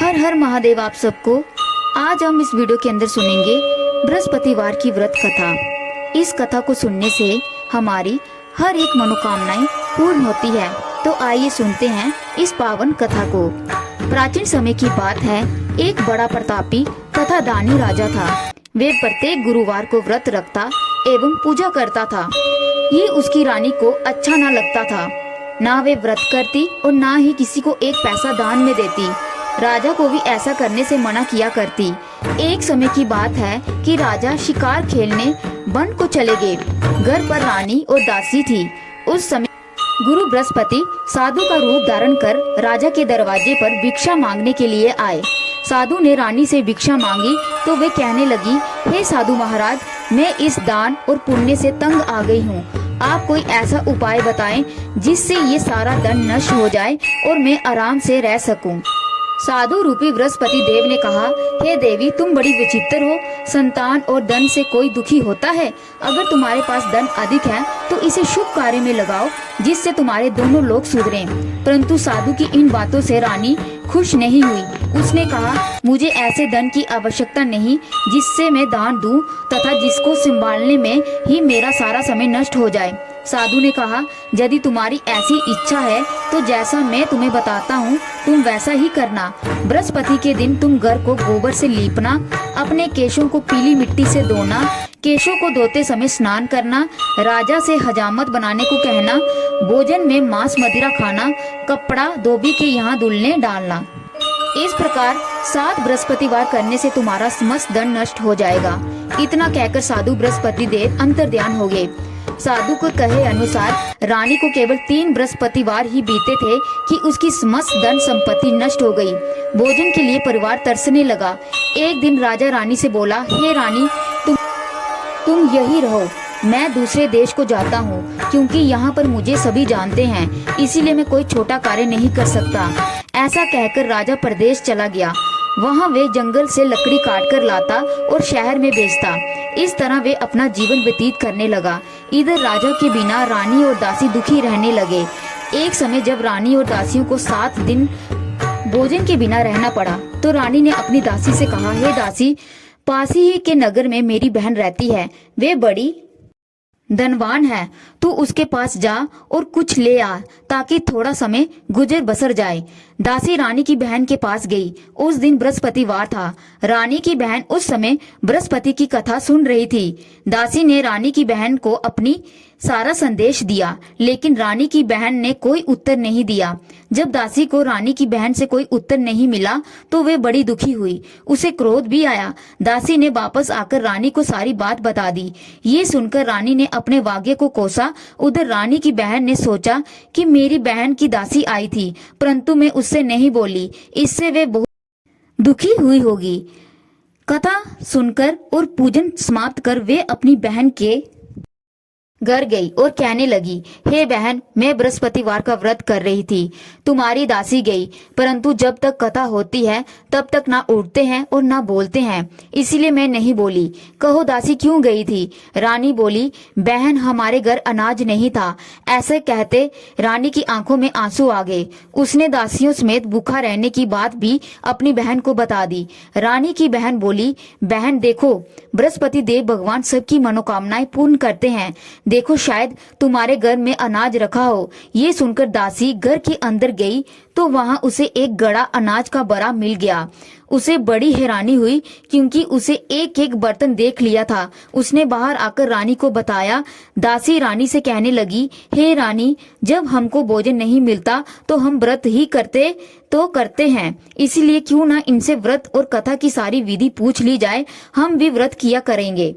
हर हर महादेव आप सबको। आज हम इस वीडियो के अंदर सुनेंगे बृहस्पतिवार की व्रत कथा। इस कथा को सुनने से हमारी हर एक मनोकामनाएं पूर्ण होती है। तो आइए सुनते हैं इस पावन कथा को। प्राचीन समय की बात है, एक बड़ा प्रतापी तथा दानी राजा था। वे प्रत्येक गुरुवार को व्रत रखता एवं पूजा करता था। ये उसकी रानी को अच्छा न लगता था। ना वे व्रत करती और ना ही किसी को एक पैसा दान में देती। राजा को भी ऐसा करने से मना किया करती। एक समय की बात है कि राजा शिकार खेलने वन को चले गए। घर पर रानी और दासी थी। उस समय गुरु बृहस्पति साधु का रूप धारण कर राजा के दरवाजे पर भिक्षा मांगने के लिए आए। साधु ने रानी से भिक्षा मांगी तो वे कहने लगी, हे साधु महाराज, मैं इस दान और पुण्य से तंग आ गई हूँ। आप कोई ऐसा उपाय बताएं जिससे ये सारा धन नष्ट हो जाए और मैं आराम से रह सकूं। साधु रूपी बृहस्पति देव ने कहा, हे देवी, तुम बड़ी विचित्र हो। संतान और धन से कोई दुखी होता है। अगर तुम्हारे पास धन अधिक है तो इसे शुभ कार्य में लगाओ जिससे तुम्हारे दोनों लोग सुधरें। परंतु साधु की इन बातों से रानी खुश नहीं हुई। उसने कहा, मुझे ऐसे धन की आवश्यकता नहीं जिससे मैं दान दूं तथा जिसको संभालने में ही मेरा सारा समय नष्ट हो जाए। साधु ने कहा, यदि तुम्हारी ऐसी इच्छा है तो जैसा मैं तुम्हें बताता हूँ तुम वैसा ही करना। बृहस्पति के दिन तुम घर को गोबर से लीपना, अपने केशों को पीली मिट्टी से धोना, केशों को धोते समय स्नान करना, राजा से हजामत बनाने को कहना, भोजन में मांस मदिरा खाना, कपड़ा धोबी के यहाँ धुलने डालना। इस प्रकार 7 बृहस्पतिवार करने से तुम्हारा समस्त धन नष्ट हो जाएगा। इतना कहकर साधु बृहस्पति देव अंतर्ध्यान हो गए। साधु को कहे अनुसार रानी को केवल 3 बृहस्पतिवार ही बीते थे कि उसकी समस्त धन संपत्ति नष्ट हो गई। भोजन के लिए परिवार तरसने लगा। एक दिन राजा रानी से बोला, हे रानी, तुम यही रहो, मैं दूसरे देश को जाता हूँ क्योंकि यहाँ पर मुझे सभी जानते हैं, इसीलिए मैं कोई छोटा कार्य नहीं कर सकता। ऐसा कहकर राजा परदेश चला गया। वहाँ वे जंगल से लकड़ी काट कर लाता और शहर में बेचता। इस तरह वे अपना जीवन व्यतीत करने लगा। इधर राजा के बिना रानी और दासी दुखी रहने लगे। एक समय जब रानी और दासियों को 7 दिन भोजन के बिना रहना पड़ा तो रानी ने अपनी दासी से कहा, हे दासी, पास ही के नगर में मेरी बहन रहती है। वे बड़ी धनवान है, तू उसके पास जा और कुछ ले आ ताकि थोड़ा समय गुजर बसर जाए। दासी रानी की बहन के पास गई। उस दिन बृहस्पतिवार था। रानी की बहन उस समय बृहस्पति की कथा सुन रही थी। दासी ने रानी की बहन को अपनी सारा संदेश दिया, लेकिन रानी की बहन ने कोई उत्तर नहीं दिया। जब दासी को रानी की बहन से कोई उत्तर नहीं मिला तो वे बड़ी दुखी हुई। उसे क्रोध भी आया। दासी ने वापस आकर रानी को सारी बात बता दी। ये सुनकर रानी ने अपने वाग्य को कोसा। उधर रानी की बहन ने सोचा कि मेरी बहन की दासी आई थी, परंतु मैं उससे नहीं बोली, इससे वे बहुत दुखी हुई होगी। कथा सुनकर और पूजन समाप्त कर वे अपनी बहन के घर गई और कहने लगी, हे बहन, मैं बृहस्पतिवार का व्रत कर रही थी। तुम्हारी दासी गई, परंतु जब तक कथा होती है तब तक ना उठते हैं और ना बोलते हैं, इसीलिए मैं नहीं बोली। कहो दासी क्यों गई थी? रानी बोली, बहन, हमारे घर अनाज नहीं था। ऐसे कहते रानी की आंखों में आंसू आ गए। उसने दासियों समेत भूखा रहने की बात भी अपनी बहन को बता दी। रानी की बहन बोली, बहन देखो, बृहस्पति देव भगवान सबकी मनोकामनाएं पूर्ण करते हैं। देखो, शायद तुम्हारे घर में अनाज रखा हो। ये सुनकर दासी घर के अंदर गई तो वहां उसे एक गड़ा अनाज का बड़ा मिल गया। उसे बड़ी हैरानी हुई क्योंकि उसे एक एक बर्तन देख लिया था। उसने बाहर आकर रानी को बताया। दासी रानी से कहने लगी, हे रानी, जब हमको भोजन नहीं मिलता तो हम व्रत ही करते हैं, इसीलिए क्यों ना इनसे व्रत और कथा की सारी विधि पूछ ली जाए, हम भी व्रत किया करेंगे।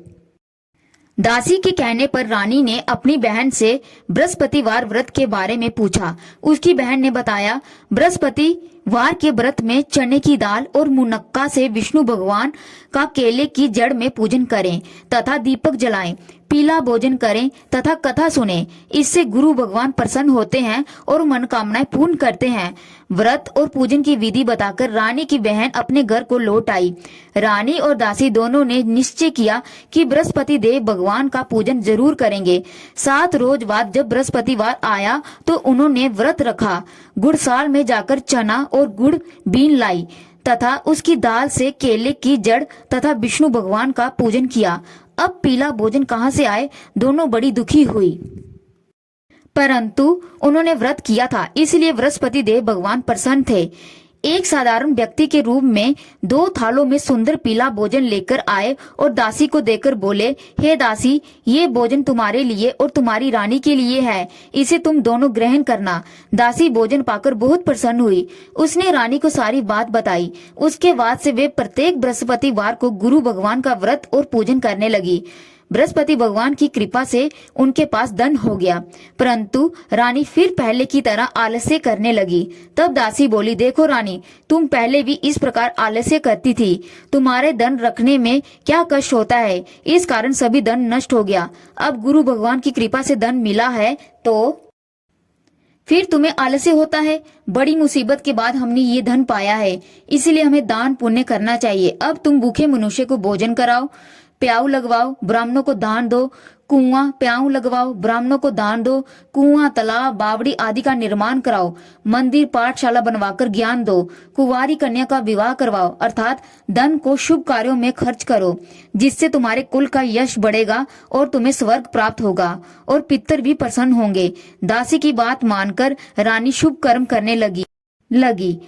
दासी के कहने पर रानी ने अपनी बहन से बृहस्पतिवार व्रत के बारे में पूछा। उसकी बहन ने बताया, बृहस्पतिवार के व्रत में चने की दाल और मुनक्का से विष्णु भगवान का केले की जड़ में पूजन करें तथा दीपक जलाएं, पीला भोजन करें तथा कथा सुने। इससे गुरु भगवान प्रसन्न होते हैं और मनोकामनाएं पूर्ण करते हैं। व्रत और पूजन की विधि बताकर रानी की बहन अपने घर को लौट आई। रानी और दासी दोनों ने निश्चय किया कि बृहस्पति देव भगवान का पूजन जरूर करेंगे। 7 रोज बाद जब बृहस्पतिवार आया तो उन्होंने व्रत रखा। गुड़साल में जाकर चना और गुड़ बीन लाई। तथा उसकी दाल से केले की जड़ तथा विष्णु भगवान का पूजन किया। अब पीला भोजन कहाँ से आए, दोनों बड़ी दुखी हुई। परंतु उन्होंने व्रत किया था, इसलिए बृहस्पति देव भगवान प्रसन्न थे। एक साधारण व्यक्ति के रूप में 2 थालों में सुंदर पीला भोजन लेकर आए और दासी को देकर बोले, हे दासी, ये भोजन तुम्हारे लिए और तुम्हारी रानी के लिए है, इसे तुम दोनों ग्रहण करना। दासी भोजन पाकर बहुत प्रसन्न हुई। उसने रानी को सारी बात बताई। उसके बाद से वे प्रत्येक बृहस्पतिवार को गुरु भगवान का व्रत और पूजन करने लगी। बृहस्पति भगवान की कृपा से उनके पास धन हो गया, परंतु रानी फिर पहले की तरह आलस्य करने लगी। तब दासी बोली, देखो रानी, तुम पहले भी इस प्रकार आलस्य करती थी। तुम्हारे धन रखने में क्या कष्ट होता है, इस कारण सभी धन नष्ट हो गया। अब गुरु भगवान की कृपा से धन मिला है तो फिर तुम्हें आलस्य होता है। बड़ी मुसीबत के बाद हमने ये धन पाया है, इसलिए हमें दान पुण्य करना चाहिए। अब तुम भूखे मनुष्य को भोजन कराओ, प्याऊ लगवाओ, ब्राह्मणों को दान दो, कुआं प्याऊ लगवाओ, ब्राह्मणों को दान दो, कुआं तालाब बावड़ी आदि का निर्माण कराओ, मंदिर पाठशाला बनवाकर ज्ञान दो, कुंवारी कन्या का विवाह करवाओ, अर्थात धन को शुभ कार्यों में खर्च करो, जिससे तुम्हारे कुल का यश बढ़ेगा और तुम्हें स्वर्ग प्राप्त होगा और पितर भी प्रसन्न होंगे। दासी की बात मानकर रानी शुभ कर्म करने लगी।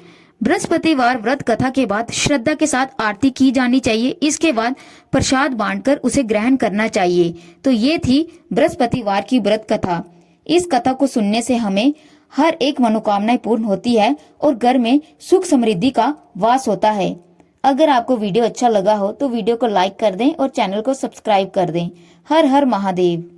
बृहस्पतिवार व्रत कथा के बाद श्रद्धा के साथ आरती की जानी चाहिए। इसके बाद प्रसाद बांटकर उसे ग्रहण करना चाहिए। तो ये थी बृहस्पतिवार की व्रत कथा। इस कथा को सुनने से हमें हर एक मनोकामनाएं पूर्ण होती है और घर में सुख समृद्धि का वास होता है। अगर आपको वीडियो अच्छा लगा हो तो वीडियो को लाइक कर दें और चैनल को सब्सक्राइब कर दें। हर हर महादेव।